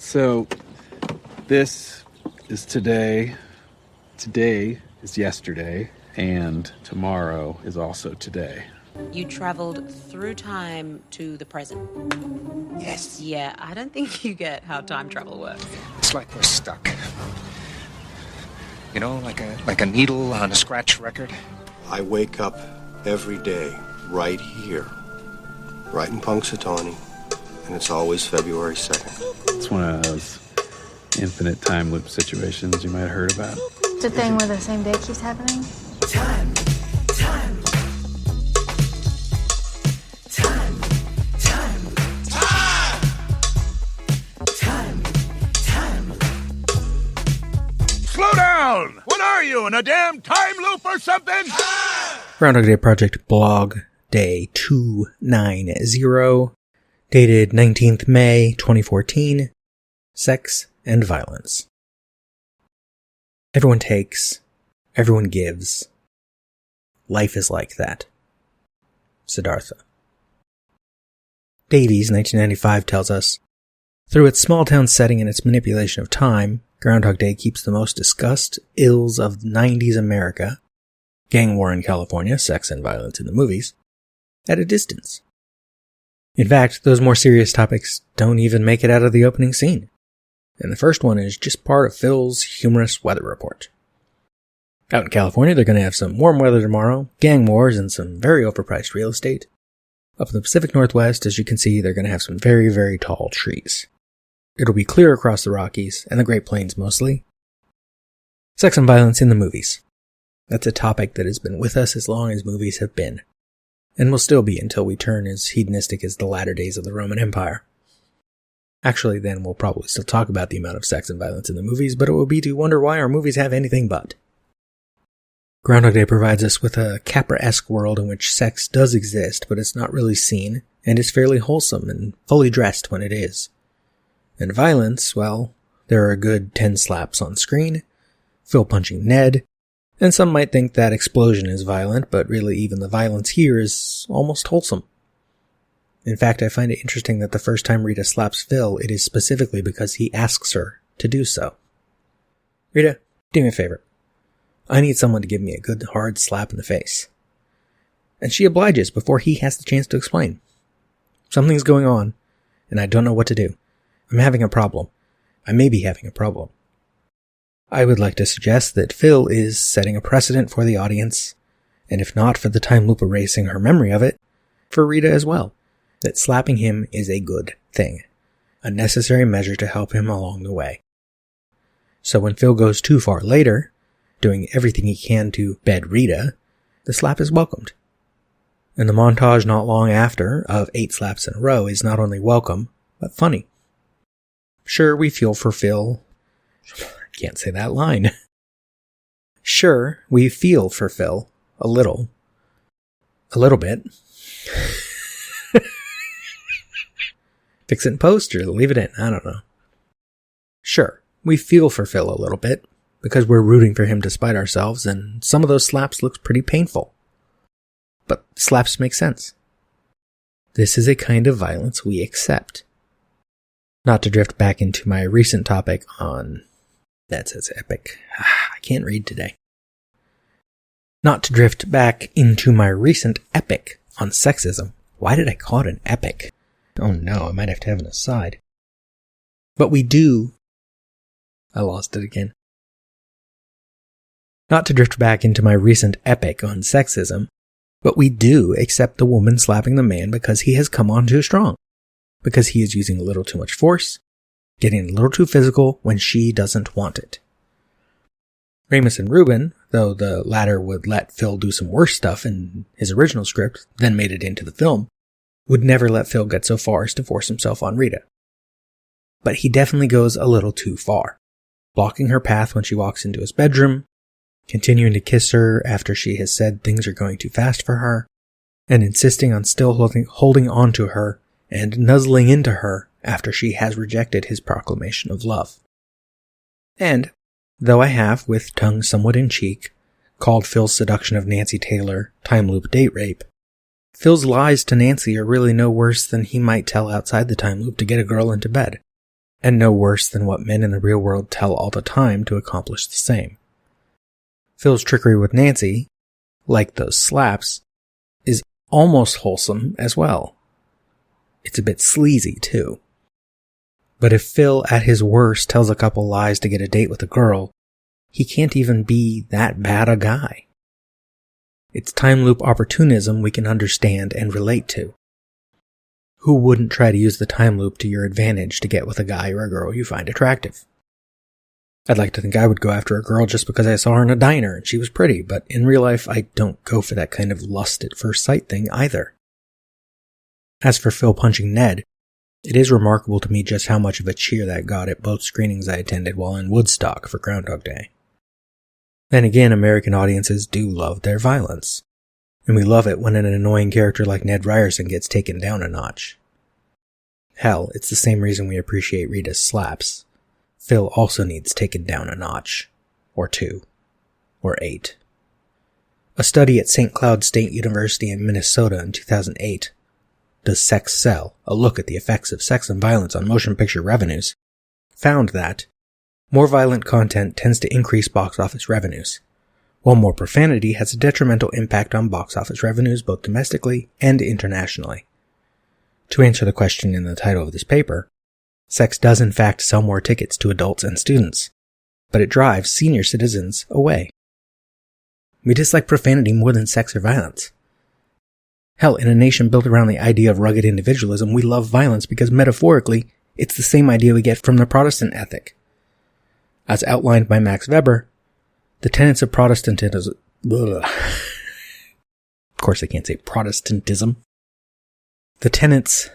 So this is today. Today is yesterday, and tomorrow is also today. You traveled through time to the present. Yes. Yeah, I don't think you get how time travel works. It's like we're stuck. You know, like a needle on a scratch record. I wake up every day right here, right in Punxsutawney, and it's always February 2nd. It's one of those infinite time loop situations you might have heard about. It's a thing where the same day keeps happening. Time. Slow down! What are you, in a damn time loop or something? Groundhog Day Project blog, day 290, dated 19th May 2014, sex and violence. Everyone takes, everyone gives. Life is like that. Siddhartha. Davies, 1995, tells us, through its small-town setting and its manipulation of time, Groundhog Day keeps the most discussed ills of 90s America, gang war in California, sex and violence in the movies, at a distance. In fact, those more serious topics don't even make it out of the opening scene. And the first one is just part of Phil's humorous weather report. Out in California, they're going to have some warm weather tomorrow, gang wars, and some very overpriced real estate. Up in the Pacific Northwest, as you can see, they're going to have some very, very tall trees. It'll be clear across the Rockies, and the Great Plains mostly. Sex and violence in the movies. That's a topic that has been with us as long as movies have been, and will still be until we turn as hedonistic as the latter days of the Roman Empire. Actually, then we'll probably still talk about the amount of sex and violence in the movies, but it will be to wonder why our movies have anything but. Groundhog Day provides us with a Capra-esque world in which sex does exist, but it's not really seen, and is fairly wholesome and fully dressed when it is. And violence, well, there are a good 10 slaps on screen, Phil punching Ned, and some might think that explosion is violent, but really even the violence here is almost wholesome. In fact, I find it interesting that the first time Rita slaps Phil, it is specifically because he asks her to do so. Rita, do me a favor. I need someone to give me a good hard slap in the face. And she obliges before he has the chance to explain. Something's going on, and I don't know what to do. I'm having a problem. I may be having a problem. I would like to suggest that Phil is setting a precedent for the audience, and if not for the time loop erasing her memory of it, for Rita as well, that slapping him is a good thing, a necessary measure to help him along the way. So when Phil goes too far later, doing everything he can to bed Rita, the slap is welcomed. And the montage not long after of 8 slaps in a row is not only welcome, but funny. Sure, we feel for Phil. I can't say that line. Sure, we feel for Phil. A little. A little bit. Fix it in post or leave it in, I don't know. Sure, we feel for Phil a little bit, because we're rooting for him despite ourselves, and some of those slaps look pretty painful. But slaps make sense. This is a kind of violence we accept. Not to drift back into my recent topic on... That says epic. I can't read today. Not to drift back into my recent epic on sexism. Why did I call it an epic? Oh no, I might have to have an aside. But we do... I lost it again. Not to drift back into my recent epic on sexism, but we do accept the woman slapping the man because he has come on too strong. Because he is using a little too much force, getting a little too physical when she doesn't want it. Ramus and Rubin, though the latter would let Phil do some worse stuff in his original script, then made it into the film, would never let Phil get so far as to force himself on Rita. But he definitely goes a little too far, blocking her path when she walks into his bedroom, continuing to kiss her after she has said things are going too fast for her, and insisting on still holding on to her and nuzzling into her after she has rejected his proclamation of love. And, though I have, with tongue somewhat in cheek, called Phil's seduction of Nancy Taylor time loop date rape, Phil's lies to Nancy are really no worse than he might tell outside the time loop to get a girl into bed. and no worse than what men in the real world tell all the time to accomplish the same. Phil's trickery with Nancy, like those slaps, is almost wholesome as well. It's a bit sleazy, too. But if Phil, at his worst, tells a couple lies to get a date with a girl, he can't even be that bad a guy. It's time loop opportunism we can understand and relate to. Who wouldn't try to use the time loop to your advantage to get with a guy or a girl you find attractive? I'd like to think I would go after a girl just because I saw her in a diner and she was pretty, but in real life I don't go for that kind of lust at first sight thing either. As for Phil punching Ned, it is remarkable to me just how much of a cheer that got at both screenings I attended while in Woodstock for Groundhog Day. Then again, American audiences do love their violence. And we love it when an annoying character like Ned Ryerson gets taken down a notch. Hell, it's the same reason we appreciate Rita's slaps. Phil also needs taken down a notch. Or 2. Or 8. A study at St. Cloud State University in Minnesota in 2008, Does Sex Sell? A look at the effects of sex and violence on motion picture revenues, found that more violent content tends to increase box office revenues, while more profanity has a detrimental impact on box office revenues both domestically and internationally. To answer the question in the title of this paper, sex does in fact sell more tickets to adults and students, but it drives senior citizens away. We dislike profanity more than sex or violence. Hell, in a nation built around the idea of rugged individualism, we love violence because metaphorically, it's the same idea we get from the Protestant ethic. As outlined by Max Weber, the tenets of Protestantism... Of course I can't say Protestantism. The tenets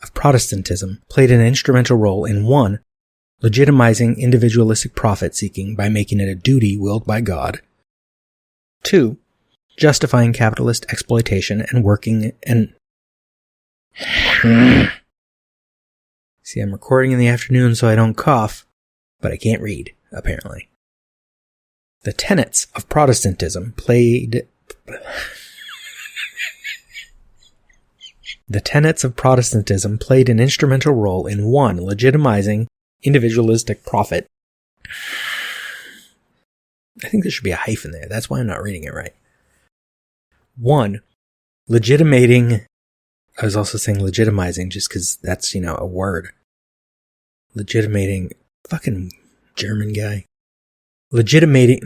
of Protestantism played an instrumental role in 1. Legitimizing individualistic profit-seeking by making it a duty willed by God. 2. Justifying capitalist exploitation and working and... See, I'm recording in the afternoon so I don't cough, but I can't read, apparently. The tenets of Protestantism played... The tenets of Protestantism played an instrumental role in 1. Legitimizing individualistic profit. I think there should be a hyphen there. That's why I'm not reading it right. 1. Legitimating... I was also saying legitimizing just because that's, a word. Legitimating... Fucking German guy. Legitimating...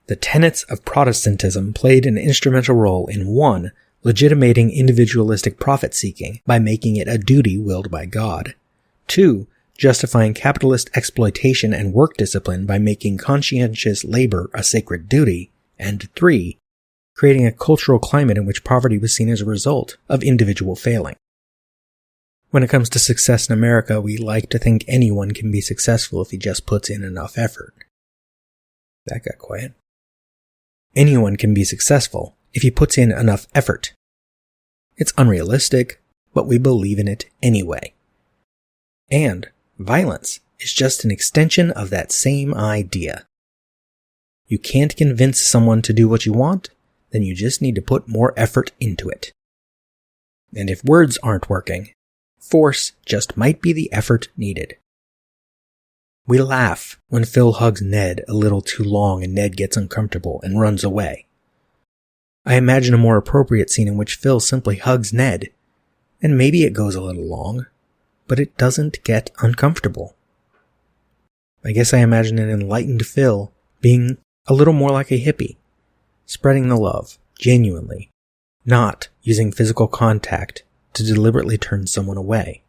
The tenets of Protestantism played an instrumental role in 1. Legitimating individualistic profit-seeking by making it a duty willed by God. 2. Justifying capitalist exploitation and work discipline by making conscientious labor a sacred duty. And 3. Creating a cultural climate in which poverty was seen as a result of individual failing. When it comes to success in America, we like to think anyone can be successful if he just puts in enough effort. That got quiet. Anyone can be successful if he puts in enough effort. It's unrealistic, but we believe in it anyway. And violence is just an extension of that same idea. You can't convince someone to do what you want, then you just need to put more effort into it. And if words aren't working, force just might be the effort needed. We laugh when Phil hugs Ned a little too long and Ned gets uncomfortable and runs away. I imagine a more appropriate scene in which Phil simply hugs Ned, and maybe it goes a little long, but it doesn't get uncomfortable. I guess I imagine an enlightened Phil being a little more like a hippie, spreading the love, genuinely, not using physical contact to deliberately turn someone away.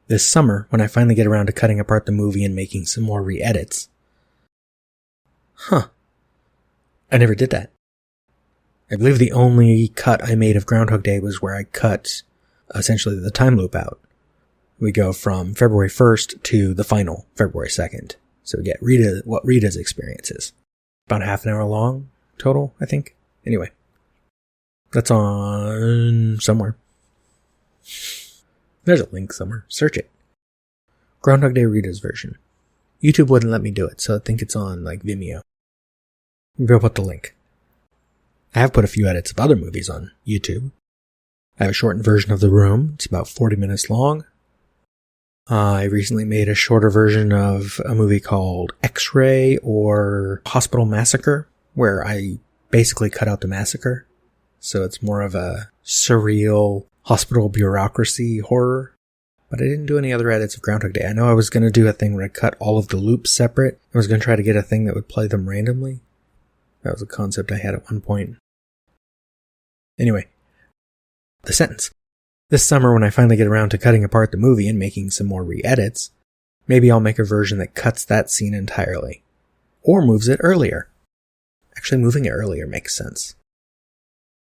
This summer, when I finally get around to cutting apart the movie and making some more re-edits. I never did that. I believe the only cut I made of Groundhog Day was where I cut, essentially, the time loop out. We go from February 1st to the final February 2nd. So we get what Rita's experience is. About half an hour long total, I think. Anyway. That's on somewhere. There's a link somewhere. Search it. Groundhog Day Rita's version. YouTube wouldn't let me do it, so I think it's on, Vimeo. Maybe I'll put the link. I have put a few edits of other movies on YouTube. I have a shortened version of The Room. It's about 40 minutes long. I recently made a shorter version of a movie called X-Ray or Hospital Massacre, where I basically cut out the massacre. So it's more of a surreal hospital bureaucracy horror. But I didn't do any other edits of Groundhog Day. I know I was going to do a thing where I cut all of the loops separate. I was going to try to get a thing that would play them randomly. That was a concept I had at one point. Anyway, the sentence. This summer, when I finally get around to cutting apart the movie and making some more re-edits, maybe I'll make a version that cuts that scene entirely. Or moves it earlier. Actually, moving it earlier makes sense.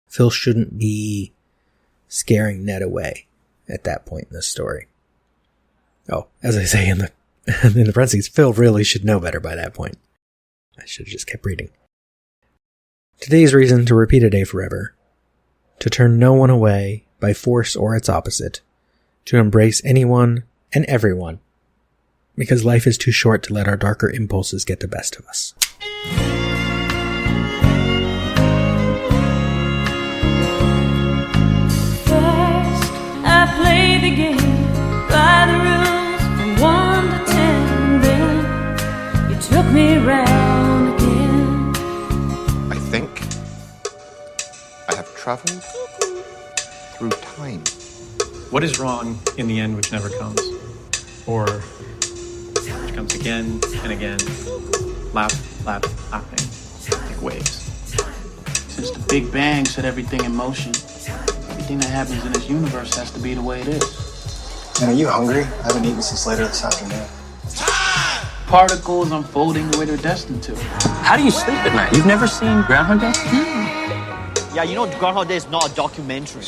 Phil shouldn't be scaring Ned away at that point in the story. Oh, as I say in the parentheses, Phil really should know better by that point. I should have just kept reading. Today's reason to repeat a day forever. To turn no one away by force or its opposite. To embrace anyone and everyone. Because life is too short to let our darker impulses get the best of us. First, I played the game by the rules from 1 to 10. Then you took me round again. I think I have traveled through time. What is wrong in the end which never comes? Or which comes again and again, lapping, like waves. Since the Big Bang set everything in motion, everything that happens in this universe has to be the way it is. Man, are you hungry? I haven't eaten since later this afternoon. Particles unfolding the way they're destined to. How do you sleep at night? You've never seen Groundhog Day? Yeah, you know Groundhog Day is not a documentary.